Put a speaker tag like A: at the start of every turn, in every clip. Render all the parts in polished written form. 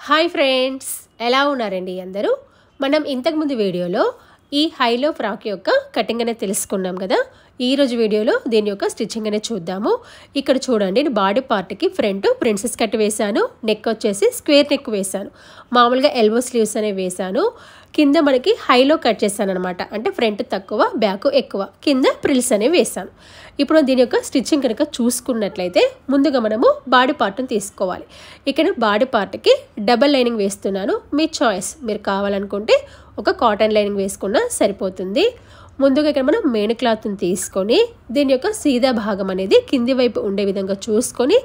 A: Hi friends, ఎలా ఉన్నారండి అందరూ? మనం ఇంతకుముందు వీడియోలో ఈ హైలో ఫ్రాక్ యొక్క కటింగ్ అనేది తెలుసుకున్నాం కదా. ఈరోజు వీడియోలో దీని యొక్క స్టిచ్చింగ్ అనేది చూద్దాము. ఇక్కడ చూడండి, నేను బాడీ పార్ట్కి ఫ్రంట్ ప్రిన్సెస్ కట్ వేశాను, నెక్ వచ్చేసి స్క్వేర్ నెక్ వేశాను, మామూలుగా ఎల్బో స్లీవ్స్ అనేవి వేశాను. కింద మనకి హైలో కట్ చేశాను అనమాట, అంటే ఫ్రంట్ తక్కువ బ్యాక్ ఎక్కువ, కింద ప్రిల్స్ అనేవి వేశాను. ఇప్పుడు దీని యొక్క స్టిచ్చింగ్ కనుక చూసుకున్నట్లయితే ముందుగా మనము బాడీ పార్ట్ని తీసుకోవాలి. ఇక్కడ బాడీ పార్ట్కి డబల్ లైనింగ్ వేస్తున్నాను, మీ చాయిస్. మీరు కావాలనుకుంటే ఒక కాటన్ లైనింగ్ వేసుకున్నా సరిపోతుంది. ముందుగా ఇక్కడ మనం మెయిన్ క్లాత్ని తీసుకొని దీని యొక్క సీదా భాగం అనేది కింది వైపు ఉండే విధంగా చూసుకొని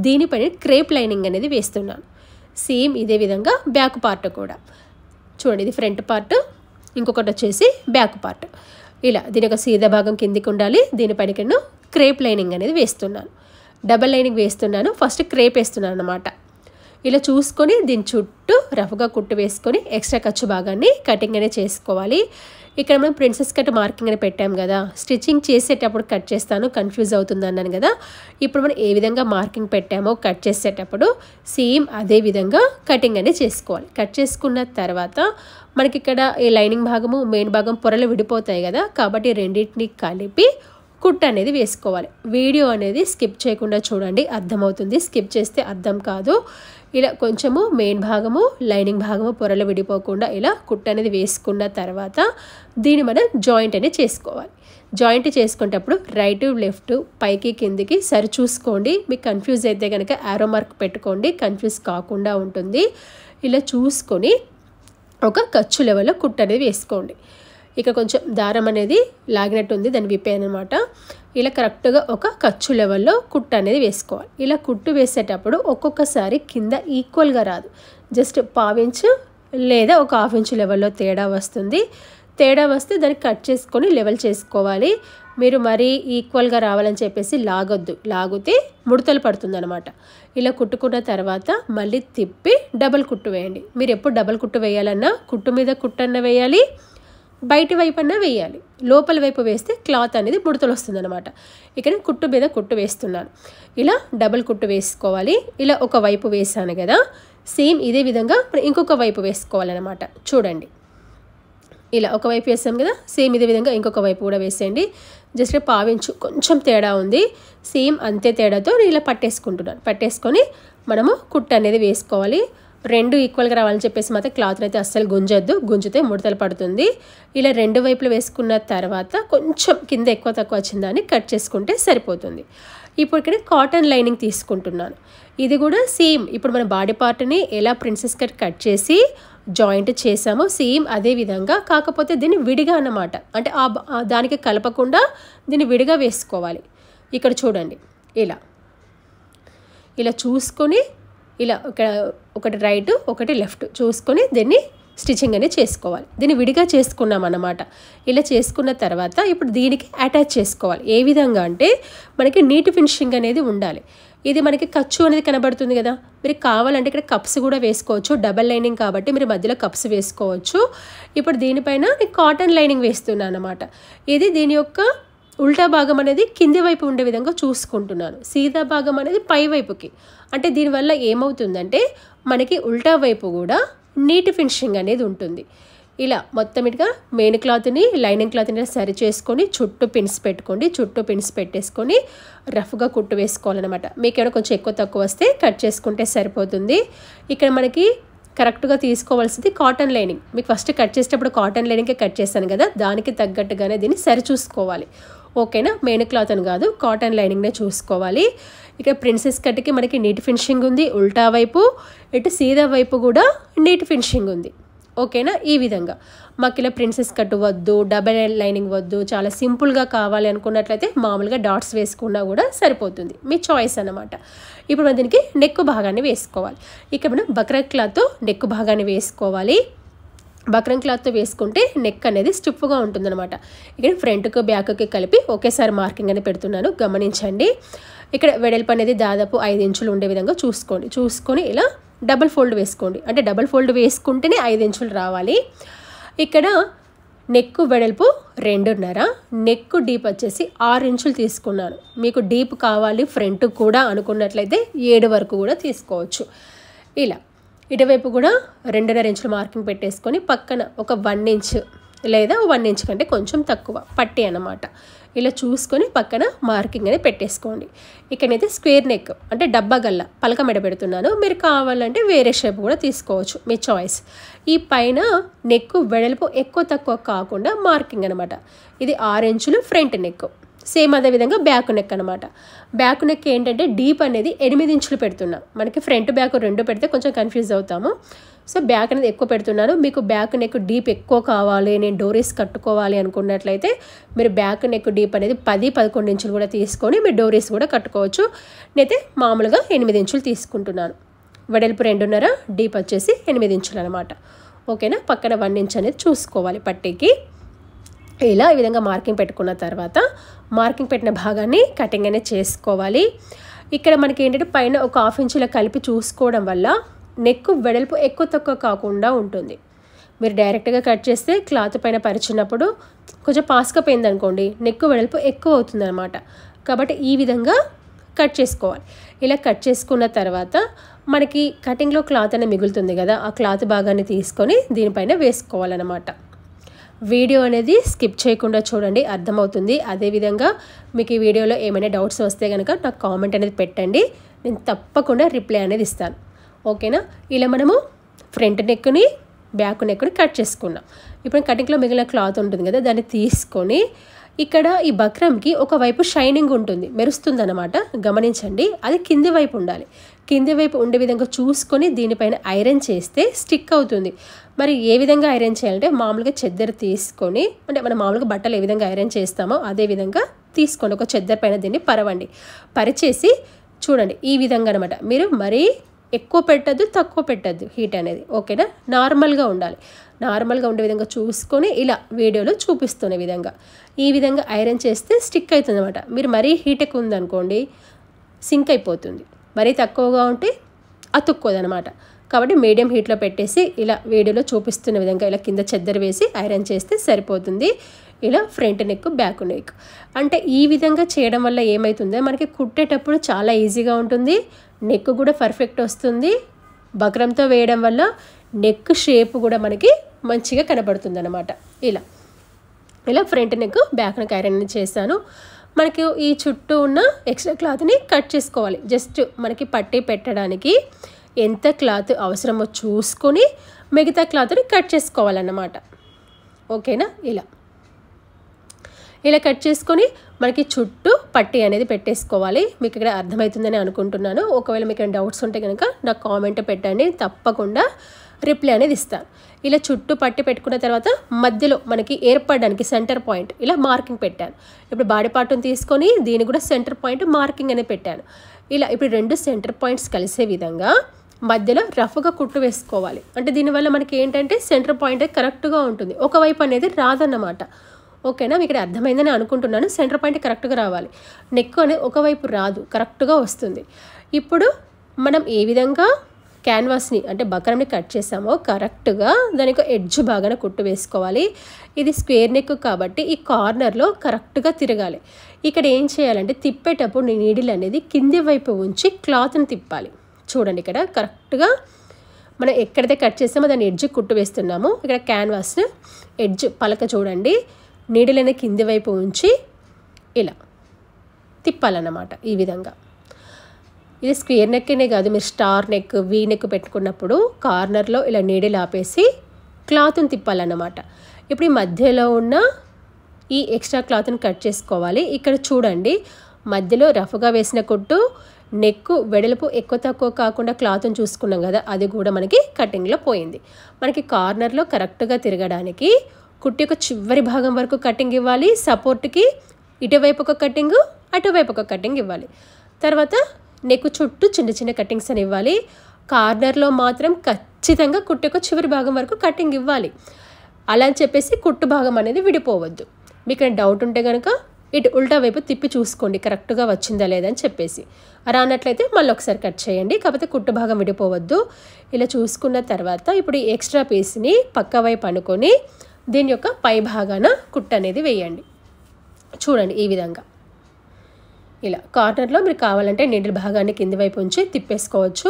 A: దీనిపైన క్రేప్ లైనింగ్ అనేది వేస్తున్నాను. సేమ్ ఇదే విధంగా బ్యాక్ పార్ట్ కూడా చూడండి, ఇది ఫ్రంట్ పార్ట్, ఇంకొకటి వచ్చేసి బ్యాక్ పార్ట్. ఇలా దీని యొక్క సీదా భాగం కిందికి ఉండాలి. దీనిపైన నేను క్రేప్ లైనింగ్ అనేది వేస్తున్నాను, డబల్ లైనింగ్ వేస్తున్నాను. ఫస్ట్ క్రేప్ వేస్తున్నాను అన్నమాట. ఇలా చూసుకొని దీని చుట్టూ రఫ్గా కుట్టు వేసుకొని ఎక్స్ట్రా ఖర్చు భాగాన్ని కటింగ్ అనేది చేసుకోవాలి. ఇక్కడ మనం ప్రిన్సెస్ కట్ మార్కింగ్ అని పెట్టాం కదా, స్టిచ్చింగ్ చేసేటప్పుడు కట్ చేస్తాను కన్ఫ్యూజ్ అవుతుంది అన్నాను కదా. ఇప్పుడు మనం ఏ విధంగా మార్కింగ్ పెట్టామో కట్ చేసేటప్పుడు సేమ్ అదే విధంగా కటింగ్ అనేది చేసుకోవాలి. కట్ చేసుకున్న తర్వాత మనకి ఇక్కడ ఈ లైనింగ్ భాగము మెయిన్ భాగం పొరలు విడిపోతాయి కదా, కాబట్టి రెండింటిని కలిపి కుట్ అనేది వేసుకోవాలి. వీడియో అనేది స్కిప్ చేయకుండా చూడండి, అర్థమవుతుంది. స్కిప్ చేస్తే అర్థం కాదు. ఇలా కొంచెము మెయిన్ భాగము లైనింగ్ భాగము పొరలు విడిపోకుండా ఇలా కుట్ అనేది వేసుకున్న తర్వాత దీన్ని మనం జాయింట్ అనేది చేసుకోవాలి. జాయింట్ చేసుకునేటప్పుడు రైట్ లెఫ్ట్ పైకి కిందికి సరి చూసుకోండి. మీకు కన్ఫ్యూజ్ అయితే కనుక యారో మార్క్ పెట్టుకోండి, కన్ఫ్యూజ్ కాకుండా ఉంటుంది. ఇలా చూసుకొని ఒక ఖర్చు లెవెల్లో కుట్ అనేది వేసుకోండి. ఇక కొంచెం దారం అనేది లాగినట్టుంది, దాన్ని విప్పాను అనమాట. ఇలా కరెక్ట్గా ఒక ఖర్చు లెవెల్లో కుట్టు అనేది వేసుకోవాలి. ఇలా కుట్టు వేసేటప్పుడు ఒక్కొక్కసారి కింద ఈక్వల్గా రాదు, జస్ట్ పావించు లేదా ఒక హాఫ్ ఇంచు లెవెల్లో తేడా వస్తుంది. తేడా వస్తే దాన్ని కట్ చేసుకొని లెవెల్ చేసుకోవాలి. మీరు మరీ ఈక్వల్గా రావాలని చెప్పేసి లాగొద్దు, లాగితే ముడతలు పడుతుంది అనమాట. ఇలా కుట్టుకున్న తర్వాత మళ్ళీ తిప్పి డబల్ కుట్టు వేయండి. మీరు ఎప్పుడు డబల్ కుట్టు వేయాలన్నా కుట్టు మీద కుట్టన్న వేయాలి, బయటి వైపు అన్నా వేయాలి. లోపల వైపు వేస్తే క్లాత్ అనేది ముడతలు వస్తుంది అనమాట. ఇక్కడ కుట్టు మీద కుట్టు వేస్తున్నాను. ఇలా డబల్ కుట్టు వేసుకోవాలి. ఇలా ఒక వైపు వేసాను కదా, సేమ్ ఇదే విధంగా ఇంకొక వైపు వేసుకోవాలన్నమాట. చూడండి, ఇలా ఒక వైపు వేసాం కదా, సేమ్ ఇదే విధంగా ఇంకొక వైపు కూడా వేసేయండి. జస్ట్ పావించు కొంచెం తేడా ఉంది, సేమ్ అంతే తేడాతో నేను ఇలా పట్టేసుకుంటున్నాను. పట్టేసుకొని మనము కుట్టు అనేది వేసుకోవాలి. రెండు ఈక్వల్గా రావాలని చెప్పేసి మాత్రం క్లాత్ని అయితే అస్సలు గుంజొద్దు, గుంజితే ముడతలు పడుతుంది. ఇలా రెండు వైపులు వేసుకున్న తర్వాత కొంచెం కింద ఎక్కువ తక్కువ వచ్చిందని కట్ చేసుకుంటే సరిపోతుంది. ఇప్పుడు ఇక్కడ కాటన్ లైనింగ్ తీసుకుంటున్నాను. ఇది కూడా సేమ్ ఇప్పుడు మన బాడీ పార్ట్ని ఎలా ప్రిన్సెస్ కట్ చేసి జాయింట్ చేసామో సేమ్ అదే విధంగా, కాకపోతే దీన్ని విడిగా అన్నమాట, అంటే దానికి కలపకుండా దీన్ని విడిగా వేసుకోవాలి. ఇక్కడ చూడండి, ఇలా చూసుకొని ఇలా ఒకటి రైట్ ఒకటి లెఫ్ట్ చూసుకొని దీన్ని స్టిచ్చింగ్ అనేది చేసుకోవాలి. దీన్ని విడిగా చేసుకున్నాం అన్నమాట. ఇలా చేసుకున్న తర్వాత ఇప్పుడు దీనికి అటాచ్ చేసుకోవాలి. ఏ విధంగా అంటే మనకి నీట్ ఫినిషింగ్ అనేది ఉండాలి. ఇది మనకి ఖర్చు అనేది కనబడుతుంది కదా, మీరు కావాలంటే ఇక్కడ కప్స్ కూడా వేసుకోవచ్చు. డబల్ లైనింగ్ కాబట్టి మీరు మధ్యలో కప్స్ వేసుకోవచ్చు. ఇప్పుడు దీనిపైన నేను కాటన్ లైనింగ్ వేస్తున్నాను అన్నమాట. ఇది దీని యొక్క ఉల్టా భాగం అనేది కింది వైపు ఉండే విధంగా చూసుకుంటున్నాను, సీదా భాగం అనేది పై వైపుకి. అంటే దీనివల్ల ఏమవుతుందంటే మనకి ఉల్టా వైపు కూడా నీట్ ఫినిషింగ్ అనేది ఉంటుంది. ఇలా మొత్తం ఇటుగా మెయిన్ క్లాత్ని లైనింగ్ క్లాత్ని సరి చేసుకొని చుట్టూ పిన్స్ పెట్టుకోండి. చుట్టూ పిన్స్ పెట్టేసుకొని రఫ్గా కుట్టు వేసుకోవాలన్నమాట. మీకు ఏమైనా కొంచెం ఎక్కువ తక్కువ వస్తే కట్ చేసుకుంటే సరిపోతుంది. ఇక్కడ మనకి కరెక్ట్గా తీసుకోవాల్సింది కాటన్ లైనింగ్. మీకు ఫస్ట్ కట్ చేసేటప్పుడు కాటన్ లైనింగ్కే కట్ చేశాను కదా, దానికి తగ్గట్టుగానే దీన్ని సరి చూసుకోవాలి. ఓకేనా, మెయిన్ క్లాత్ అని కాదు, కాటన్ లైనింగ్నే చూసుకోవాలి. ఇక్కడ ప్రిన్సెస్ కట్కి మనకి నీట్ ఫినిషింగ్ ఉంది, ఉల్టా వైపు ఇటు సీదా వైపు కూడా నీట్ ఫినిషింగ్ ఉంది. ఓకేనా, ఈ విధంగా మాకు ఇలా ప్రిన్సెస్ కట్ వద్దు, డబల్ లైనింగ్ వద్దు, చాలా సింపుల్గా కావాలి అనుకున్నట్లయితే మామూలుగా డాట్స్ వేసుకున్నా కూడా సరిపోతుంది, మీ చాయిస్ అన్నమాట. ఇప్పుడు మనం దీనికి నెక్ భాగాన్ని వేసుకోవాలి. ఇక్కడ మనం బక్రం క్లాత్తో నెక్ భాగాన్ని వేసుకోవాలి. బక్రం క్లాత్తో వేసుకుంటే నెక్ అనేది స్టిఫ్గా ఉంటుందన్నమాట. ఇక్కడ ఫ్రంట్కు బ్యాక్కి కలిపి ఒకేసారి మార్కింగ్ అనేది పెడుతున్నాను, గమనించండి. ఇక్కడ వెడల్పు అనేది దాదాపు 5 ఇంచులు ఉండే విధంగా చూసుకొని ఇలా డబల్ ఫోల్డ్ వేసుకోండి. అంటే డబల్ ఫోల్డ్ వేసుకుంటేనే 5 ఇంచులు రావాలి. ఇక్కడ నెక్ వెడల్పు 2.5, నెక్ డీప్ వచ్చేసి 6 ఇంచులు తీసుకున్నాను. మీకు డీప్ కావాలి ఫ్రంట్ కూడా అనుకున్నట్లయితే 7 వరకు కూడా తీసుకోవచ్చు. ఇలా ఇటువైపు కూడా 2.5 ఇంచుల మార్కింగ్ పెట్టేసుకొని పక్కన ఒక 1 ఇంచ్ లేదా 1 ఇంచ్ కంటే కొంచెం తక్కువ పట్టి అన్నమాట. ఇలా చూసుకొని పక్కన మార్కింగ్ అనేది పెట్టేసుకోండి. ఇక్కడైతే స్క్వేర్ నెక్ అంటే డబ్బా గల్ల పలక మెడ పెడుతున్నాను. మీరు కావాలంటే వేరే షేప్ కూడా తీసుకోవచ్చు, మీ చాయిస్. ఈ పైన నెక్ వెడల్పు ఎక్కువ తక్కువ కాకుండా మార్కింగ్ అనమాట. ఇది 6 ఇంచులు ఫ్రంట్ నెక్. సేమ్ అదేవిధంగా బ్యాక్ నెక్ అనమాట. బ్యాక్ నెక్ ఏంటంటే డీప్ అనేది 8 ఇంచులు పెడుతున్నా. మనకి ఫ్రంట్ బ్యాక్ 2 పెడితే కొంచెం కన్ఫ్యూజ్ అవుతాము. సో బ్యాక్ అనేది ఎక్కువ పెడుతున్నాను. మీకు బ్యాక్ నెక్ డీప్ ఎక్కువ కావాలి, నేను డోరీస్ కట్టుకోవాలి అనుకున్నట్లయితే మీరు బ్యాక్ నెక్ డీప్ అనేది 10-11 ఇంచులు కూడా తీసుకొని మీరు డోరీస్ కూడా కట్టుకోవచ్చు. నేనైతే మామూలుగా 8 ఇంచులు తీసుకుంటున్నాను. వెడల్పు 2.5, డీప్ వచ్చేసి 8 ఇంచులు అనమాట. ఓకేనా. పక్కన 1 ఇంచ్ అనేది చూసుకోవాలి పట్టీకి. ఇలా ఈ విధంగా మార్కింగ్ పెట్టుకున్న తర్వాత మార్కింగ్ పెట్టిన భాగాన్ని కటింగ్ అనేది చేసుకోవాలి. ఇక్కడ మనకి ఏంటంటే పైన ఒక 1/2 ఇంచుల కలిపి చూసుకోవడం వల్ల నెక్ వెడల్పు ఎక్కువ తక్కువ కాకుండా ఉంటుంది. మీరు డైరెక్ట్గా కట్ చేస్తే క్లాత్ పైన పరిచినప్పుడు కొంచెం పాసుకపోయింది అనుకోండి, నెక్ వెడల్పు ఎక్కువ అవుతుంది అనమాట. కాబట్టి ఈ విధంగా కట్ చేసుకోవాలి. ఇలా కట్ చేసుకున్న తర్వాత మనకి కటింగ్లో క్లాత్ అనేది మిగులుతుంది కదా, ఆ క్లాత్ భాగాన్ని తీసుకొని దీనిపైన వేసుకోవాలన్నమాట. వీడియో అనేది స్కిప్ చేయకుండా చూడండి, అర్థమవుతుంది. అదేవిధంగా మీకు ఈ వీడియోలో ఏమైనా డౌట్స్ వస్తే కనుక నాకు కామెంట్ అనేది పెట్టండి, నేను తప్పకుండా రిప్లై అనేది ఇస్తాను. ఓకేనా. ఇలా మనము ఫ్రంట్ నెక్ని బ్యాక్ నెక్ని కట్ చేసుకున్నాం. ఇప్పుడు కటింగ్లో మిగిలిన క్లాత్ ఉంటుంది కదా, దాన్ని తీసుకొని ఇక్కడ ఈ బక్రంకి ఒకవైపు షైనింగ్ ఉంటుంది, మెరుస్తుంది అనమాట. గమనించండి, అది కింది వైపు ఉండాలి. కింది వైపు ఉండే విధంగా చూసుకొని దీనిపైన ఐరన్ చేస్తే స్టిక్ అవుతుంది. మరి ఏ విధంగా ఐరన్ చేయాలంటే మామూలుగా చెద్దరు తీసుకొని, అంటే మనం మామూలుగా బట్టలు ఏ విధంగా ఐరన్ చేస్తామో అదే విధంగా తీసుకోండి. ఒక చెద్దరు పైన దీన్ని పరవండి. పరిచేసి చూడండి ఈ విధంగా అనమాట. మీరు మరీ ఎక్కువ పెట్టద్దు, తక్కువ పెట్టద్దు హీట్ అనేది. ఓకేనా. నార్మల్గా ఉండాలి. నార్మల్గా ఉండే విధంగా చూసుకొని ఇలా వీడియోలో చూపిస్తున్న విధంగా ఈ విధంగా ఐరన్ చేస్తే స్టిక్ అవుతుంది అనమాట. మీరు మరీ హీట్ ఎక్కువ ఉందనుకోండి సింక్ అయిపోతుంది, మరీ తక్కువగా ఉంటే అతుక్కోదనమాట. కాబట్టి మీడియం హీట్లో పెట్టేసి ఇలా వీడియోలో చూపిస్తున్న విధంగా ఇలా కింద చెద్దరు వేసి ఐరన్ చేస్తే సరిపోతుంది. ఇలా ఫ్రంట్ నెక్ బ్యాక్ నెక్ అంటే ఈ విధంగా చేయడం వల్ల ఏమవుతుందో మనకి కుట్టేటప్పుడు చాలా ఈజీగా ఉంటుంది, నెక్ కూడా పర్ఫెక్ట్ వస్తుంది. బక్రంతో వేయడం వల్ల నెక్ షేప్ కూడా మనకి మంచిగా కనబడుతుంది అనమాట. ఇలా front neck back neck iron చేశాను. మనకి ఈ చుట్టూ ఉన్న ఎక్స్ట్రా క్లాత్ని కట్ చేసుకోవాలి. జస్ట్ మనకి పట్టి పెట్టడానికి ఎంత క్లాత్ అవసరమో చూసుకొని మిగతా క్లాత్ని కట్ చేసుకోవాలన్నమాట. ఓకేనా. ఇలా కట్ చేసుకొని మనకి చుట్టూ పట్టి అనేది పెట్టేసుకోవాలి. మీకు ఇక్కడ అర్థమవుతుందని అనుకుంటున్నాను. ఒకవేళ మీకు డౌట్స్ ఉంటే కనుక నాకు కామెంట్ పెట్టండి, తప్పకుండా రిప్లై అనేది ఇస్తాను. ఇలా చుట్టూ పట్టి పెట్టుకున్న తర్వాత మధ్యలో మనకి ఏర్పడడానికి సెంటర్ పాయింట్ ఇలా మార్కింగ్ పెట్టాను. ఇప్పుడు బాడీ పార్ట్ని తీసుకొని దీన్ని కూడా సెంటర్ పాయింట్ మార్కింగ్ అనేది పెట్టాను. ఇప్పుడు 2 సెంటర్ పాయింట్స్ కలిసే విధంగా మధ్యలో రఫ్గా కుట్టు వేసుకోవాలి. అంటే దీనివల్ల మనకి ఏంటంటే సెంటర్ పాయింట్ కరెక్ట్గా ఉంటుంది, ఒకవైపు అనేది రాదన్నమాట. ఓకేనా. మీకు ఇక్కడ అర్థమైందని అనుకుంటున్నాను. సెంటర్ పాయింట్ కరెక్ట్గా రావాలి, నెక్ అనేది ఒకవైపు రాదు, కరెక్ట్గా వస్తుంది. ఇప్పుడు మనం ఏ విధంగా క్యాన్వాస్ని అంటే బక్రంని కట్ చేసామో కరెక్ట్గా దానికి ఎడ్జ్ బాగాన కుట్టు వేసుకోవాలి. ఇది స్క్వేర్ నెక్ కాబట్టి ఈ కార్నర్లో కరెక్ట్గా తిరగాలి. ఇక్కడ ఏం చేయాలంటే తిప్పేటప్పుడు నీడిల్ అనేది కింది వైపు ఉంచి క్లాత్ని తిప్పాలి. చూడండి ఇక్కడ కరెక్ట్గా మనం ఎక్కడైతే కట్ చేసామో దాన్ని ఎడ్జ్ కుట్టు వేస్తున్నాము. ఇక్కడ క్యాన్వాస్ ఎడ్జ్ పలక చూడండి, నీడిల్ అనేది కింది వైపు ఉంచి ఇలా తిప్పాలన్నమాట. ఈ విధంగా ఇది స్క్వేర్ నెక్నే కాదు, మీరు స్టార్ నెక్, వీ నెక్ పెట్టుకున్నప్పుడు కార్నర్లో ఇలా నీడిల్ ఆపేసి క్లాత్ని తిప్పాలన్నమాట. ఇప్పుడు ఈ మధ్యలో ఉన్న ఈ ఎక్స్ట్రా క్లాత్ని కట్ చేసుకోవాలి. ఇక్కడ చూడండి మధ్యలో రఫ్గా వేసిన కుట్టు, నెక్ వెడల్పు ఎక్కువ తక్కువ కాకుండా క్లాత్ని చూసుకున్నాం కదా, అది కూడా మనకి కటింగ్లో పోయింది. మనకి కార్నర్లో కరెక్ట్గా తిరగడానికి కుట్టి యొక్క చివరి భాగం వరకు కటింగ్ ఇవ్వాలి. సపోర్ట్కి ఇటువైపు ఒక కటింగ్, అటువైపు ఒక కటింగ్ ఇవ్వాలి. తర్వాత నెక్ చుట్టూ చిన్న చిన్న కటింగ్స్ అని ఇవ్వాలి. కార్నర్లో మాత్రం ఖచ్చితంగా కుట్టి యొక్క చివరి భాగం వరకు కటింగ్ ఇవ్వాలి. అలా అని చెప్పేసి కుట్టు భాగం అనేది విడిపోవద్దు. మీకు డౌట్ ఉంటే కనుక ఇటు ఉల్టా వైపు తిప్పి చూసుకోండి కరెక్ట్గా వచ్చిందా లేదా అని చెప్పేసి. రానట్లయితే మళ్ళీ ఒకసారి కట్ చేయండి, కాకపోతే కుట్టు భాగం విడిపోవద్దు. ఇలా చూసుకున్న తర్వాత ఇప్పుడు ఈ ఎక్స్ట్రా పీస్ని పక్క వైపు అనుకొని దీని యొక్క పై భాగాన కుట్టు అనేది వేయండి. చూడండి ఈ విధంగా ఇలా కార్నర్లో మీరు కావాలంటే నీడిల్ భాగాన్ని కింది వైపు ఉంచి తిప్పేసుకోవచ్చు.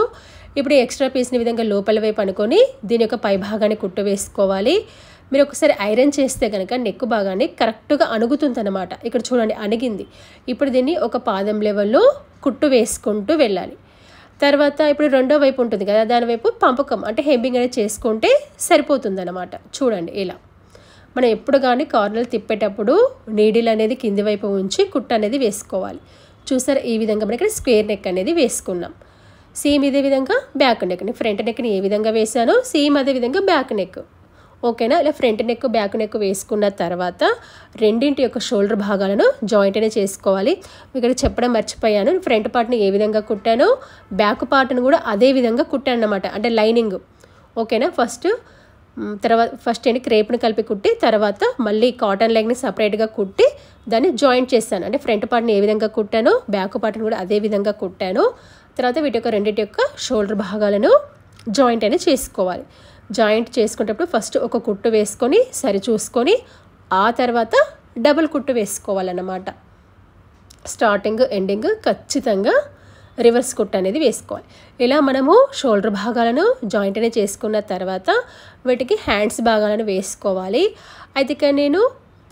A: ఇప్పుడు ఈ ఎక్స్ట్రా పీస్ని విధంగా లోపల వైపు అనుకొని దీని యొక్క పై భాగాన్ని కుట్టు వేసుకోవాలి. మీరు ఒకసారి ఐరన్ చేస్తే కనుక నెక్ భాగాన్ని కరెక్ట్గా అణుగుతుంది అనమాట. ఇక్కడ చూడండి అణిగింది. ఇప్పుడు దీన్ని ఒక పాదం లెవెల్లో కుట్టు వేసుకుంటూ వెళ్ళాలి. తర్వాత ఇప్పుడు రెండో వైపు ఉంటుంది కదా, దాని వైపు పంపకం అంటే హెమ్మింగ్ అనేది చేసుకుంటే సరిపోతుంది అనమాట. చూడండి ఇలా మనం ఎప్పుడు కానీ కార్నర్ తిప్పేటప్పుడు నీడిల్ అనేది కింది వైపు ఉంచి కుట్టు అనేది వేసుకోవాలి. చూసారు ఈ విధంగా మనకి స్క్వేర్ నెక్ అనేది వేసుకున్నాం. సేమ్ ఇదే విధంగా బ్యాక్ నెక్ని, ఫ్రంట్ నెక్ని ఏ విధంగా వేసానో సేమ్ అదే విధంగా బ్యాక్ నెక్. ఓకేనా? ఇలా ఫ్రంట్ నెక్ బ్యాక్ నెక్ వేసుకున్న తర్వాత రెండింటి యొక్క షోల్డర్ భాగాలను జాయింట్ అనేది చేసుకోవాలి. ఇక్కడ చెప్పడం మర్చిపోయాను, ఫ్రంట్ పార్ట్ని ఏ విధంగా కుట్టానో బ్యాక్ పార్ట్ని కూడా అదే విధంగా కుట్టాను అనమాట. అంటే లైనింగ్. ఓకేనా? ఫస్ట్ ఏంటి క్రేప్ని కలిపి కుట్టి తర్వాత మళ్ళీ కాటన్ లెగ్ని సపరేట్గా కుట్టి దాన్ని జాయింట్ చేస్తాను. అంటే ఫ్రంట్ పార్ట్ని ఏ విధంగా కుట్టానో బ్యాక్ పార్ట్ని కూడా అదే విధంగా కుట్టాను. తర్వాత వీటి యొక్క రెండింటి యొక్క షోల్డర్ భాగాలను జాయింట్ అనేది చేసుకోవాలి. జాయింట్ చేసుకునేటప్పుడు ఫస్ట్ ఒక కుట్టు వేసుకొని సరి చూసుకొని ఆ తర్వాత డబుల్ కుట్టు వేసుకోవాలన్నమాట. స్టార్టింగ్ ఎండింగ్ ఖచ్చితంగా రివర్స్ కుట్టు అనేది వేసుకోవాలి. ఇలా మనము షోల్డర్ భాగాలను జాయింట్ అనేది చేసుకున్న తర్వాత వీటికి హ్యాండ్స్ భాగాలను వేసుకోవాలి. అయితే ఇక్కడ నేను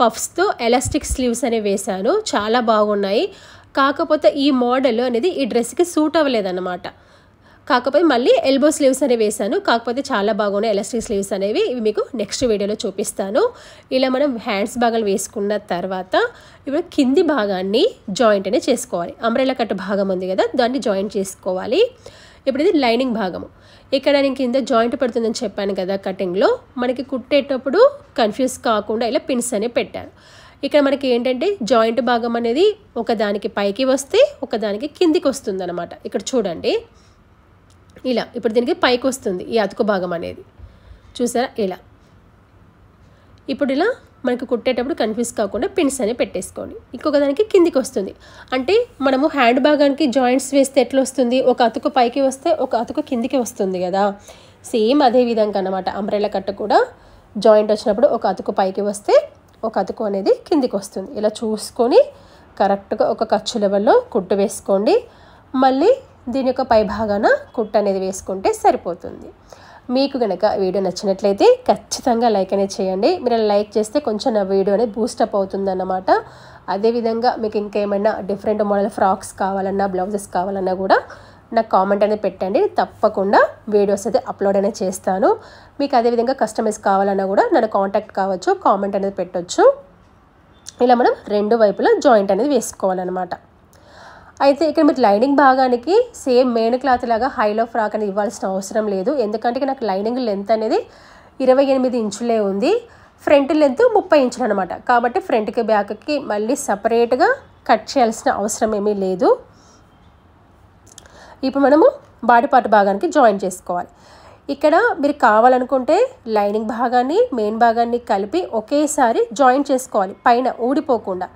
A: పఫ్స్తో ఎలాస్టిక్ స్లీవ్స్ అనేవి వేశాను, చాలా బాగున్నాయి. కాకపోతే ఈ మోడల్ అనేది ఈ డ్రెస్కి సూట్ అవ్వలేదన్నమాట. కాకపోతే మళ్ళీ ఎల్బో స్లీవ్స్ అనేవి వేసాను, కాకపోతే చాలా బాగున్నాయి ఎలాస్టిక్ స్లీవ్స్ అనేవి. ఇవి మీకు నెక్స్ట్ వీడియోలో చూపిస్తాను. ఇలా మనం హ్యాండ్స్ భాగాలు వేసుకున్న తర్వాత ఇప్పుడు కింది భాగాన్ని జాయింట్ అనేది చేసుకోవాలి. అంబ్రెల్లా కట్ భాగం ఉంది కదా, దాన్ని జాయింట్ చేసుకోవాలి. ఇప్పుడు ఇది లైనింగ్ భాగము. ఇక్కడ నేను కింద జాయింట్ పడుతుందని చెప్పాను కదా కటింగ్లో, మనకి కుట్టేటప్పుడు కన్ఫ్యూజ్ కాకుండా ఇలా పిన్స్ అనేవి పెట్టాను. ఇక్కడ మనకి ఏంటంటే జాయింట్ భాగం అనేది ఒకదానికి పైకి వస్తే ఒకదానికి కిందికి వస్తుంది అనమాట. ఇక్కడ చూడండి ఇలా ఇప్పుడు దీనికి పైకి వస్తుంది ఈ అతుకు భాగం అనేది, చూసారా ఇలా. ఇప్పుడు ఇలా మనకు కుట్టేటప్పుడు కన్ఫ్యూజ్ కాకుండా పిన్స్ అనేవి పెట్టేసుకోండి. ఇంకొక దానికి కిందికి వస్తుంది. అంటే మనము హ్యాండ్ భాగానికి జాయింట్స్ వేస్తే ఎట్లా వస్తుంది, ఒక అతుకు పైకి వస్తే ఒక అతుకు కిందికి వస్తుంది కదా, సేమ్ అదే విధంగా అన్నమాట. అంబ్రెల్లా కట్ట కూడా జాయింట్ వచ్చినప్పుడు ఒక అతుకు పైకి వస్తే ఒక అతుకు అనేది కిందికి వస్తుంది. ఇలా చూసుకొని కరెక్ట్గా ఒక ఖర్చు లెవెల్లో కుట్టు వేసుకోండి. మళ్ళీ దీని యొక్క పై భాగాన కుట్టు అనేది వేసుకుంటే సరిపోతుంది. మీకు కనుక వీడియో నచ్చినట్లయితే ఖచ్చితంగా లైక్ అనేది చేయండి. మీరు లైక్ చేస్తే కొంచెం నా వీడియో అనేది బూస్టప్ అవుతుందన్నమాట. అదేవిధంగా మీకు ఇంకేమైనా డిఫరెంట్ మోడల్ ఫ్రాక్స్ కావాలన్నా బ్లౌజెస్ కావాలన్నా కూడా నాకు కామెంట్ అనేది పెట్టండి. తప్పకుండా వీడియోస్ అయితే అప్లోడ్ అనేది చేస్తాను. మీకు అదేవిధంగా కస్టమైజ్ కావాలన్నా కూడా నన్ను కాంటాక్ట్ కావచ్చు, కామెంట్ అనేది పెట్టవచ్చు. ఇలా మనం రెండు వైపులా జాయింట్ అనేది వేసుకోవాలన్నమాట. అయితే ఇక్కడ మీరు లైనింగ్ భాగానికి సేమ్ మెయిన్ క్లాత్ లాగా హైలో ఫ్రాక్ అనేది ఇవ్వాల్సిన అవసరం లేదు. ఎందుకంటే నాకు లైనింగ్ లెంత్ అనేది 28 ఇంచులే ఉంది, ఫ్రంట్ లెంత్ 30 ఇంచులు అనమాట. కాబట్టి ఫ్రంట్కి బ్యాక్కి మళ్ళీ సపరేట్గా కట్ చేయాల్సిన అవసరం ఏమీ లేదు. ఇప్పుడు మనము బాడీ పార్ట్ భాగానికి జాయిన్ చేసుకోవాలి. ఇక్కడ మీరు కావాలనుకుంటే లైనింగ్ భాగాన్ని మెయిన్ భాగాన్ని కలిపి ఒకేసారి జాయిన్ చేసుకోవాలి. పైన ఊడిపోకుండా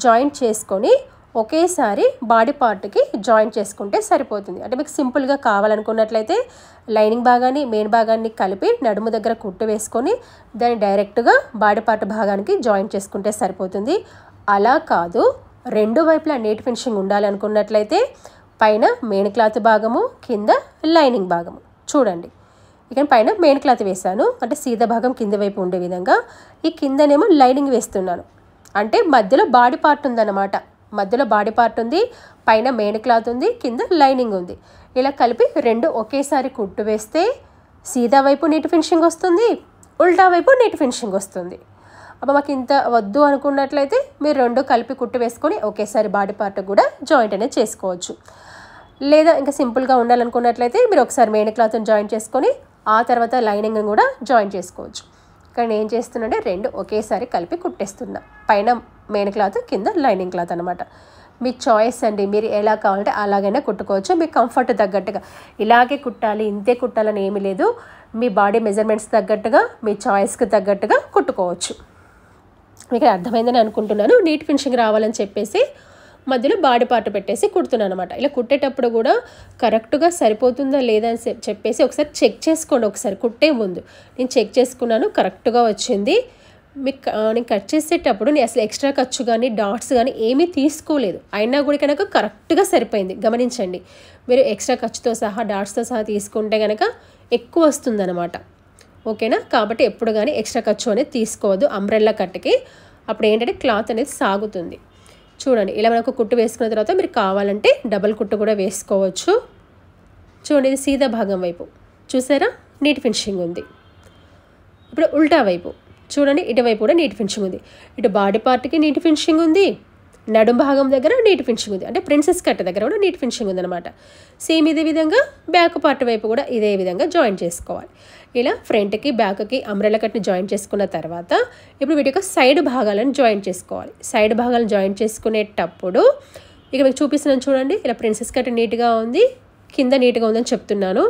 A: జాయింట్ చేసుకొని ఒకేసారి బాడీ పార్ట్కి జాయిన్ చేసుకుంటే సరిపోతుంది. అంటే మీకు సింపుల్గా కావాలనుకున్నట్లయితే లైనింగ్ భాగాన్ని మెయిన్ భాగాన్ని కలిపి నడుము దగ్గర కుట్టు వేసుకొని దాన్ని డైరెక్ట్గా బాడీ పార్ట్ భాగానికి జాయిన్ చేసుకుంటే సరిపోతుంది. అలా కాదు, రెండు వైపులా నీట్ ఫినిషింగ్ ఉండాలనుకున్నట్లయితే పైన మెయిన్ క్లాత్ భాగము, కింద లైనింగ్ భాగము. చూడండి ఇక్కడ పైన మెయిన్ క్లాత్ వేసాను, అంటే సీదా భాగం కింద వైపు ఉండే విధంగా. ఈ కిందనేమో లైనింగ్ వేస్తున్నాను, అంటే మధ్యలో బాడీ పార్ట్ ఉందన్నమాట. మధ్యలో బాడీ పార్ట్ ఉంది, పైన మెయిన్ క్లాత్ ఉంది, కింద లైనింగ్ ఉంది. ఇలా కలిపి రెండు ఒకేసారి కుట్టు వేస్తే సీదా వైపు నీట్ ఫినిషింగ్ వస్తుంది, ఉల్టా వైపు నీట్ ఫినిషింగ్ వస్తుంది. అప్పుడు మాకు ఇంత వద్దు అనుకున్నట్లయితే మీరు రెండు కలిపి కుట్టు వేసుకొని ఒకేసారి బాడీ పార్ట్ కూడా జాయింట్ అనేది చేసుకోవచ్చు. లేదా ఇంకా సింపుల్గా ఉండాలనుకున్నట్లయితే మీరు ఒకసారి మెయిన్ క్లాత్ని జాయిన్ చేసుకొని ఆ తర్వాత లైనింగ్ని కూడా జాయిన్ చేసుకోవచ్చు. కానీ ఏం చేస్తున్నంటే రెండు ఒకేసారి కలిపి కుట్టేస్తున్నా, పైన మెయిన్ క్లాత్ కింద లైనింగ్ క్లాత్ అనమాట. మీ చాయిస్ అండి, మీరు ఎలా కావాలంటే అలాగైనా కుట్టుకోవచ్చు. మీ కంఫర్ట్ తగ్గట్టుగా ఇలాగే కుట్టాలి ఇంతే కుట్టాలని ఏమీ లేదు. మీ బాడీ మెజర్మెంట్స్ తగ్గట్టుగా మీ చాయిస్కి తగ్గట్టుగా కుట్టుకోవచ్చు. మీకు అర్థమైందని అనుకుంటున్నాను. నీట్ ఫినిషింగ్ రావాలని చెప్పేసి మధ్యలో బాడీ పార్ట్ పెట్టేసి కుడుతున్నాను అనమాట. ఇలా కుట్టేటప్పుడు కూడా కరెక్ట్గా సరిపోతుందా లేదా అని చెప్పేసి ఒకసారి చెక్ చేసుకోండి. ఒకసారి కుట్టే ముందు నేను చెక్ చేసుకున్నాను, కరెక్ట్గా వచ్చింది. నేను కట్ చేసేటప్పుడు నేను అసలు ఎక్స్ట్రా ఖర్చు కానీ డాట్స్ కానీ ఏమీ తీసుకోలేదు, అయినా కూడా కనుక కరెక్ట్గా సరిపోయింది. గమనించండి, మీరు ఎక్స్ట్రా ఖర్చుతో సహా డాట్స్తో సహా తీసుకుంటే కనుక ఎక్కువ వస్తుందన్నమాట. ఓకేనా? కాబట్టి ఎప్పుడు కానీ ఎక్స్ట్రా ఖర్చు అనేది తీసుకోవద్దు అంబ్రెల్లా కట్కి. అప్పుడు ఏంటంటే క్లాత్ అనేది సాగుతుంది. చూడండి, ఇలా మనకు కుట్టు వేసుకున్న తర్వాత మీరు కావాలంటే డబల్ కుట్టు కూడా వేసుకోవచ్చు. చూడండి, ఇది సీదా భాగం వైపు చూసారా నీట్ ఫినిషింగ్ ఉంది. ఇప్పుడు ఉల్టా వైపు చూడండి, ఇటువైపు కూడా నీట్ ఫినిషింగ్ ఉంది. ఇటు బాడీ పార్ట్కి నీట్ ఫినిషింగ్ ఉంది, నడుం భాగం దగ్గర నీట్ ఫినిషింగ్ ఉంది, అంటే ప్రిన్సెస్ కట్ దగ్గర కూడా నీట్ ఫినిషింగ్ ఉందన్నమాట. సేమ్ ఇదే విధంగా బ్యాక్ పార్ట్ వైపు కూడా ఇదే విధంగా జాయిన్ చేసుకోవాలి. ఇలా ఫ్రంట్కి బ్యాక్కి అంబ్రెల్లా కట్ని జాయిన్ చేసుకున్న తర్వాత ఇప్పుడు వీటి యొక్క సైడ్ భాగాలను జాయిన్ చేసుకోవాలి. సైడ్ భాగాలను జాయిన్ చేసుకునేటప్పుడు ఇక మీకు చూపిస్తున్నాను చూడండి, ఇలా ప్రిన్సెస్ కట్ నీట్గా ఉంది, కింద నీట్గా ఉందని చెప్తున్నాను.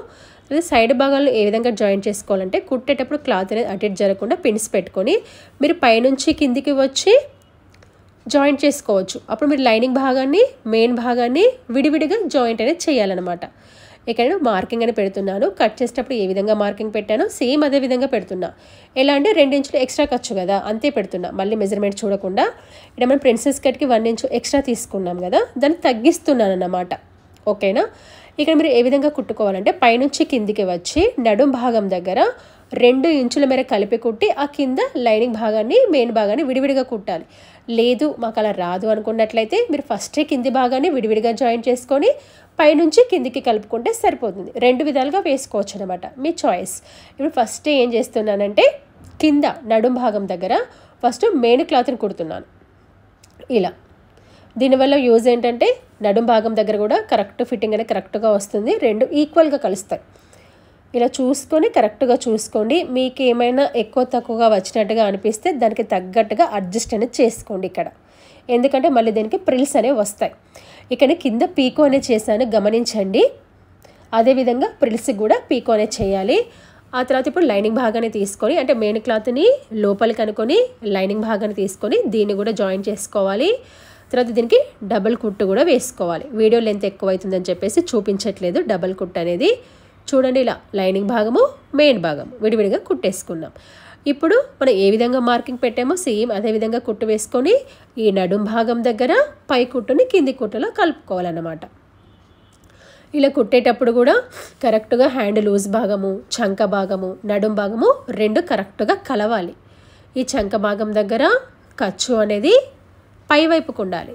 A: అదే సైడ్ భాగాలను ఏ విధంగా జాయిన్ చేసుకోవాలంటే కుట్టేటప్పుడు క్లాత్ అనేది అటు ఇటు జరగకుండా పిన్స్ పెట్టుకొని మీరు పైనుంచి కిందికి వచ్చి జాయింట్ చేసుకోవచ్చు. అప్పుడు మీరు లైనింగ్ భాగాన్ని మెయిన్ భాగాన్ని విడివిడిగా జాయింట్ అనేది చేయాలన్నమాట. ఇక్కడ నేను మార్కింగ్ అని పెడుతున్నాను. కట్ చేసేటప్పుడు ఏ విధంగా మార్కింగ్ పెట్టానో సేమ్ అదే విధంగా పెడుతున్నా. ఎలా అంటే 2 ఇంచులు ఎక్స్ట్రా ఖర్చు కదా, అంతే పెడుతున్నా. మళ్ళీ మెజర్మెంట్ చూడకుండా ఇక్కడ మనం ప్రిన్సెస్ కట్కి 1 ఇంచు ఎక్స్ట్రా తీసుకున్నాం కదా, దాన్ని తగ్గిస్తున్నాను అన్నమాట. ఓకేనా? ఇక్కడ మీరు ఏ విధంగా కుట్టుకోవాలంటే పైనుంచి కిందికి వచ్చి నడుం భాగం దగ్గర 2 ఇంచుల మేర కలిపి కుట్టి ఆ కింద లైనింగ్ భాగాన్ని మెయిన్ భాగాన్ని విడివిడిగా కుట్టాలి. లేదు మాకు అలా రాదు అనుకున్నట్లయితే మీరు ఫస్టే కింది భాగాన్ని విడివిడిగా జాయిన్ చేసుకొని పైనుంచి కిందికి కలుపుకుంటే సరిపోతుంది. 2 విధాలుగా వేసుకోవచ్చు అనమాట, మీ చాయిస్. ఇప్పుడు ఫస్ట్ ఏం చేస్తున్నానంటే కింద నడుం భాగం దగ్గర ఫస్ట్ మెయిన్ క్లాత్ని కుడుతున్నాను. ఇలా దీనివల్ల యూజ్ ఏంటంటే నడుం భాగం దగ్గర కూడా కరెక్ట్ ఫిట్టింగ్ అనేది కరెక్ట్గా వస్తుంది, 2 ఈక్వల్గా కలుస్తాయి. ఇలా చూసుకొని కరెక్ట్గా చూసుకోండి. మీకు ఏమైనా ఎక్కువ తక్కువగా వచ్చినట్టుగా అనిపిస్తే దానికి తగ్గట్టుగా అడ్జస్ట్ అనేది చేసుకోండి ఇక్కడ, ఎందుకంటే మళ్ళీ దీనికి ప్రిల్స్ అనేవి వస్తాయి. ఇక్కడ కింద పీకో అనేది చేశాను, గమనించండి. అదేవిధంగా ప్రిల్స్కి కూడా పీకో అనేది చేయాలి. ఆ తర్వాత ఇప్పుడు లైనింగ్ భాగాన్ని తీసుకొని అంటే మెయిన్ క్లాత్ని లోపలికి అనుకొని లైనింగ్ భాగాన్ని తీసుకొని దీన్ని కూడా జాయిన్ చేసుకోవాలి. తర్వాత దీనికి డబల్ కుట్టు కూడా వేసుకోవాలి. వీడియో లెంత్ ఎక్కువ అవుతుందని చెప్పేసి చూపించట్లేదు డబల్ కుట్టు అనేది. చూడండి, ఇలా లైనింగ్ భాగము మెయిన్ భాగం విడివిడిగా కుట్టేసుకున్నాం. ఇప్పుడు మనం ఏ విధంగా మార్కింగ్ పెట్టామో సేమ్ అదే విధంగా కుట్టు వేసుకొని ఈ నడుం భాగం దగ్గర పై కుట్టుని కింది కుట్టులో కలుపుకోవాలన్నమాట. ఇలా కుట్టేటప్పుడు కూడా కరెక్ట్గా హ్యాండ్ లూజ్ భాగము, చంక భాగము, నడుం భాగము 2 కరెక్ట్గా కలవాలి. ఈ చంక భాగం దగ్గర ఖర్చు అనేది పై వైపుకు ఉండాలి.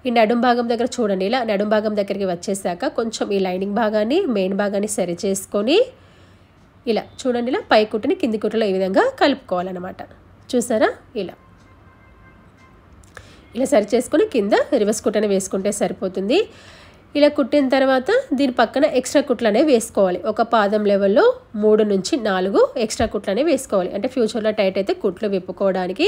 A: ఈ నడుం భాగం దగ్గర చూడండి, ఇలా నడుం భాగం దగ్గరికి వచ్చేసాక కొంచెం ఈ లైనింగ్ భాగాన్ని మెయిన్ భాగాన్ని సరి చేసుకొని ఇలా చూడండి, ఇలా పై కుట్టుని కింది కుట్టులో ఈ విధంగా కలుపుకోవాలన్నమాట. చూసారా? ఇలా సరి చేసుకొని కింద రివర్స్ కుట్టని వేసుకుంటే సరిపోతుంది. ఇలా కుట్టిన తర్వాత దీని పక్కన ఎక్స్ట్రా కుట్లు అనేవి వేసుకోవాలి. ఒక పాదం లెవెల్లో 3 నుంచి 4 ఎక్స్ట్రా కుట్లు అనేవి వేసుకోవాలి. అంటే ఫ్యూచర్లో టైట్ అయితే కుట్లు విప్పుకోవడానికి.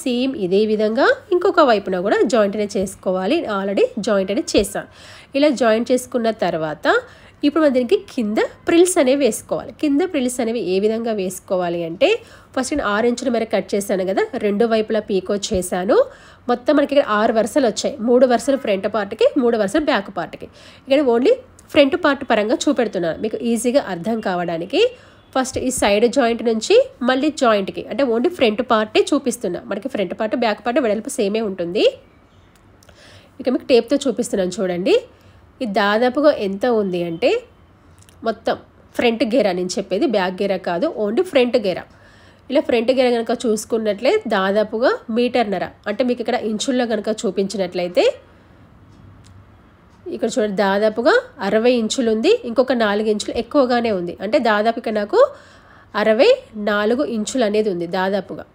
A: సేమ్ ఇదే విధంగా ఇంకొక వైపున కూడా జాయింట్ అనేది చేసుకోవాలి. ఆల్రెడీ జాయింట్ అనేది చేశాను. ఇలా జాయింట్ చేసుకున్న తర్వాత ఇప్పుడు మనం దీనికి కింద ప్రిల్స్ అనేవి వేసుకోవాలి. కింద ప్రిల్స్ అనేవి ఏ విధంగా వేసుకోవాలి అంటే ఫస్ట్ నేను 6 ఇంచుల మేర కట్ చేశాను కదా, 2 వైపులా పీకో చేశాను. మొత్తం మనకి ఇక్కడ 6 వరుసలు వచ్చాయి. 3 వరుసలు ఫ్రంట్ పార్ట్కి, 3 వరుసలు బ్యాక్ పార్ట్కి. ఇక్కడ ఓన్లీ ఫ్రంట్ పార్ట్ పరంగా చూపెడుతున్నాను మీకు ఈజీగా అర్థం కావడానికి. ఫస్ట్ ఈ సైడ్ జాయింట్ నుంచి మళ్ళీ జాయింట్కి అంటే ఓన్లీ ఫ్రంట్ పార్టే చూపిస్తున్నా. మనకి ఫ్రంట్ పార్ట్ బ్యాక్ పార్ట్ వెడల్పు సేమే ఉంటుంది. ఇక మీకు టేప్తో చూపిస్తున్నాను చూడండి. ఇది దాదాపుగా ఎంత ఉంది అంటే మొత్తం ఫ్రంట్ గేరా నేను చెప్పేది, బ్యాక్ గేరా కాదు, ఓన్లీ ఫ్రంట్ గేరా. ఇలా ఫ్రంట్ గేరా కనుక చూసుకున్నట్లే దాదాపుగా 1.5 మీటర్ అంటే మీకు ఇక్కడ ఇంచుల్లో కనుక చూపించినట్లయితే ఇక్కడ చూడండి దాదాపుగా 60 ఇంచులు ఉంది. ఇంకొక 4 ఇంచులు ఎక్కువగానే ఉంది. అంటే దాదాపు ఇక్కడ నాకు 64 ఇంచులు అనేది ఉంది దాదాపుగా.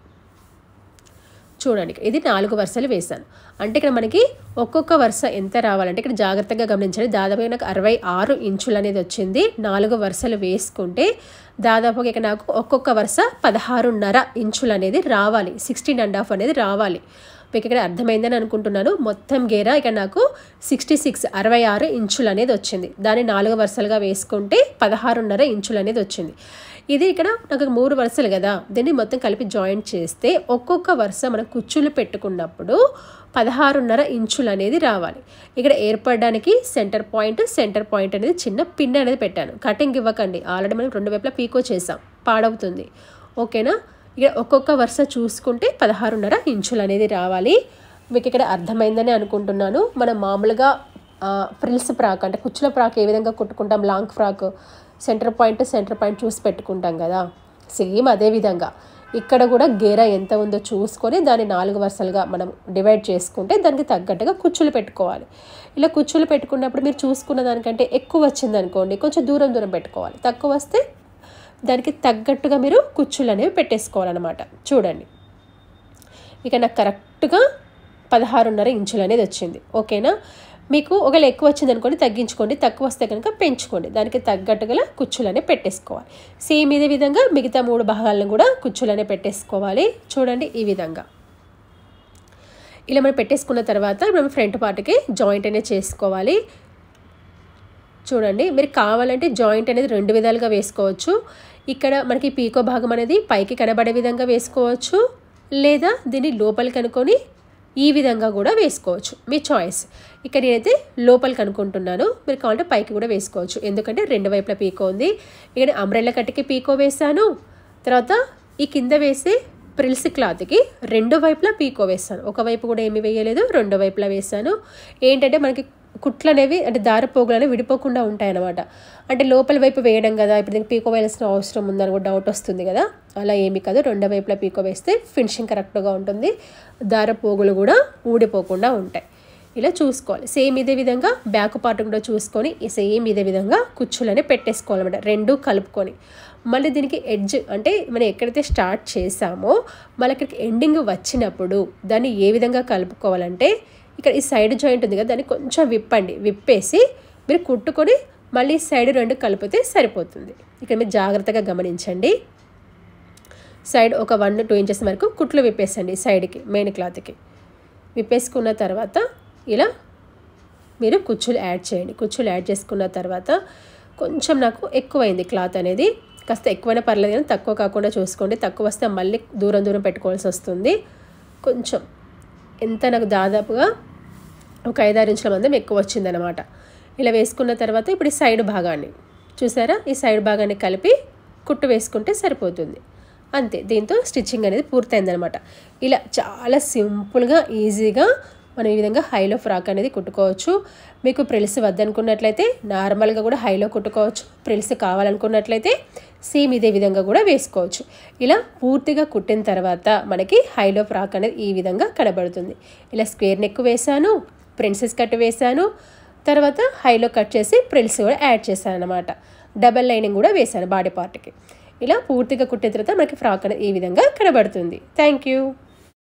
A: చూడండి, ఇది 4 వరుసలు వేసాను. అంటే ఇక్కడ మనకి ఒక్కొక్క వరుస ఎంత రావాలంటే ఇక్కడ జాగ్రత్తగా గమనించండి. దాదాపుగా నాకు 66 ఇంచులు అనేది వచ్చింది. 4 వరుసలు వేసుకుంటే దాదాపుగా ఇక్కడ నాకు ఒక్కొక్క వరుస 16.5 ఇంచులు అనేది రావాలి. 16.5 అనేది రావాలి. మీకు ఇక్కడ అర్థమైందని అనుకుంటున్నాను. మొత్తం గేరా ఇక్కడ నాకు 66 ఇంచులు అనేది వచ్చింది. దాన్ని 4 వరుసలుగా వేసుకుంటే 16.5 ఇంచులు అనేది వచ్చింది. ఇది ఇక్కడ నాకు 3 వరుసలు కదా, దీన్ని మొత్తం కలిపి జాయింట్ చేస్తే ఒక్కొక్క వరుస మనం కుచ్చులు పెట్టుకున్నప్పుడు 16.5 ఇంచులు అనేది రావాలి. ఇక్కడ ఏర్పడడానికి సెంటర్ పాయింట్ అనేది చిన్న పిన్ అనేది పెట్టాను. కటింగ్ ఇవ్వకండి, ఆల్రెడీ మనం 2 వైపులా పీకో చేసాం, పాడవుతుంది. ఓకేనా? ఇక ఒక్కొక్క వరుస చూసుకుంటే 16.5 ఇంచులు అనేది రావాలి. మీకు ఇక్కడ అర్థమైందని అనుకుంటున్నాను. మనం మామూలుగా ఫ్రిల్స్ ఫ్రాక్ అంటే కుచ్చుల ఫ్రాక్ ఏ విధంగా కుట్టుకుంటాం, లాంగ్ ఫ్రాక్ సెంటర్ పాయింట్ చూసి పెట్టుకుంటాం కదా, సేమ్ అదే విధంగా ఇక్కడ కూడా గేరా ఎంత ఉందో చూసుకొని దాన్ని 4 వరుసలుగా మనం డివైడ్ చేసుకుంటే దానికి తగ్గట్టుగా కుచ్చులు పెట్టుకోవాలి. ఇలా కుచ్చులు పెట్టుకున్నప్పుడు మీరు చూసుకున్న దానికంటే ఎక్కువ వచ్చింది అనుకోండి, కొంచెం దూరం పెట్టుకోవాలి. తక్కువ వస్తే దానికి తగ్గట్టుగా మీరు కుచ్చులు అనేవి పెట్టేసుకోవాలన్నమాట. చూడండి, ఇక నాకు కరెక్ట్గా 16.5 ఇంచులు అనేది వచ్చింది. ఓకేనా? మీకు ఒకవేళ ఎక్కువ వచ్చింది అనుకోండి తగ్గించుకోండి, తక్కువ వస్తే కనుక పెంచుకోండి. దానికి తగ్గట్టుగా కుచ్చులనే పెట్టేసుకోవాలి. సేమ్ ఇదే విధంగా మిగతా 3 భాగాలను కూడా కుచ్చులనే పెట్టేసుకోవాలి. చూడండి, ఈ విధంగా ఇలా మనం పెట్టేసుకున్న తర్వాత మనం ఫ్రంట్ పార్ట్కి జాయింట్ అనేది చేసుకోవాలి. చూడండి, మీరు కావాలంటే జాయింట్ అనేది 2 విధాలుగా వేసుకోవచ్చు. ఇక్కడ మనకి పీకో భాగం అనేది పైకి కనబడే విధంగా వేసుకోవచ్చు, లేదా దీన్ని లోపలికి అనుకొని ఈ విధంగా కూడా వేసుకోవచ్చు, మీ చాయిస్. ఇక్కడ నేనైతే లోపలికి అనుకుంటున్నాను, మీరు కావాలంటే పైకి కూడా వేసుకోవచ్చు. ఎందుకంటే 2 వైపులా పీకో ఉంది. ఇక్కడ అంబ్రెల్లా కట్టికి పీకో వేసాను, తర్వాత ఈ కింద వేసే ప్రిల్స్ క్లాత్కి 2 వైపులా పీకో వేసాను. ఒకవైపు కూడా ఏమీ వేయలేదు, 2 వైపులా వేసాను. ఏంటంటే మనకి కుట్లు అనేవి అంటే దారపోగులు అనేవి విడిపోకుండా ఉంటాయన్నమాట. అంటే లోపల వైపు వేయడం కదా, ఇప్పుడు దీనికి పీకో వేయాల్సిన అవసరం ఉందని కూడా డౌట్ వస్తుంది కదా, అలా ఏమీ కాదు. 2 వైపులా పీకో వేస్తే ఫినిషింగ్ కరెక్ట్గా ఉంటుంది, దారపోగులు కూడా ఊడిపోకుండా ఉంటాయి. ఇలా చూసుకోవాలి. సేమ్ ఇదే విధంగా బ్యాక్ పార్ట్ కూడా చూసుకొని సేమ్ ఇదే విధంగా కుచ్చులని పెట్టేసుకోవాలన్నమాట, 2 కలుపుకొని. మళ్ళీ దీనికి ఎడ్జ్ అంటే మనం ఎక్కడైతే స్టార్ట్ చేసామో మళ్ళీ ఇక్కడికి ఎండింగ్ వచ్చినప్పుడు దాన్ని ఏ విధంగా కలుపుకోవాలంటే, ఇక్కడ ఈ సైడ్ జాయింట్ ఉంది కదా, దాన్ని కొంచెం విప్పేసి మీరు కుట్టుకొని మళ్ళీ సైడ్ 2 కలిపితే సరిపోతుంది. ఇక్కడ మీరు జాగ్రత్తగా గమనించండి. సైడ్ ఒక 1-2 ఇంచెస్ వరకు కుట్లు విప్పేసండి సైడ్కి, మెయిన్ క్లాత్కి. విప్పేసుకున్న తర్వాత ఇలా మీరు కుచ్చులు యాడ్ చేయండి. కుచ్చులు యాడ్ చేసుకున్న తర్వాత కొంచెం నాకు ఎక్కువైంది క్లాత్ అనేది, కాస్త ఎక్కువైనా పర్లేదు కానీ తక్కువ కాకుండా చూసుకోండి. తక్కువ వస్తే మళ్ళీ దూరం పెట్టుకోవాల్సి వస్తుంది. కొంచెం ఎంత నాకు దాదాపుగా ఒక 5-6 ఇంచుల మందం ఎక్కువ వచ్చిందనమాట. ఇలా వేసుకున్న తర్వాత ఇప్పుడు ఈ సైడ్ భాగాన్ని చూసారా, ఈ సైడ్ భాగాన్ని కలిపి కుట్టు వేసుకుంటే సరిపోతుంది. అంతే, దీంతో స్టిచ్చింగ్ అనేది పూర్తయిందనమాట. ఇలా చాలా సింపుల్గా ఈజీగా మనం ఈ విధంగా హైలో ఫ్రాక్ అనేది కుట్టుకోవచ్చు. మీకు ప్రిల్స్ వద్దనుకున్నట్లయితే నార్మల్గా కూడా హైలో కుట్టుకోవచ్చు. ప్రిల్స్ కావాలనుకున్నట్లయితే సేమ్ ఇదే విధంగా కూడా వేసుకోవచ్చు. ఇలా పూర్తిగా కుట్టిన తర్వాత మనకి హైలో ఫ్రాక్ అనేది ఈ విధంగా కనబడుతుంది. ఇలా స్క్వేర్ నెక్ వేసాను, ప్రిన్సెస్ కట్ వేసాను, తర్వాత హైలో కట్ చేసి ప్రిల్స్ కూడా యాడ్ చేశాను అనమాట. డబల్ లైనింగ్ కూడా వేసాను బాడీ పార్ట్కి. ఇలా పూర్తిగా కుట్టిన తర్వాత మనకి ఫ్రాక్ అనేది ఈ విధంగా కనబడుతుంది. Thank you.